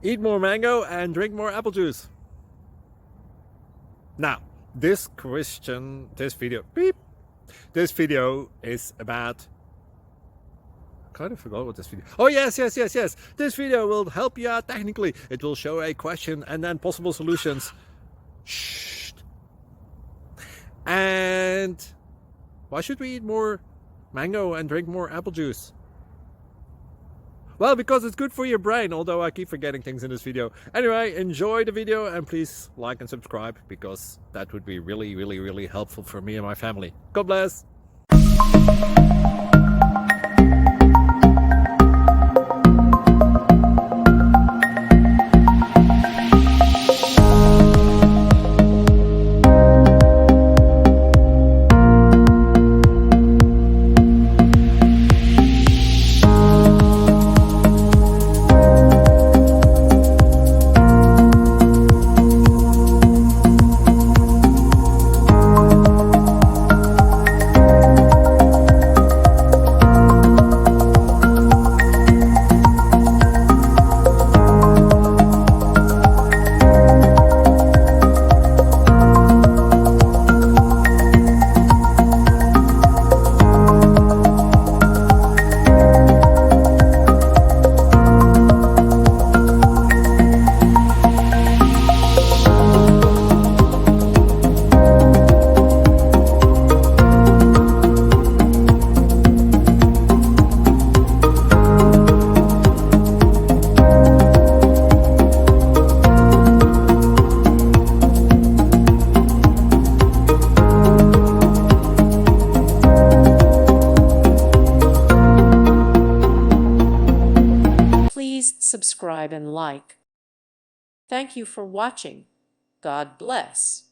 Eat more mango and drink more apple juice. Now, this video is about, I kind of forgot what this video. Oh yes. This video will help you out technically. It will show a question and then possible solutions. Shh. And why should we eat more mango and drink more apple juice? Well, because it's good for your brain, although I keep forgetting things in this video. Anyway, enjoy the video and please like and subscribe, because that would be really helpful for me and my family. God bless! Please subscribe and like. Thank you for watching. God bless.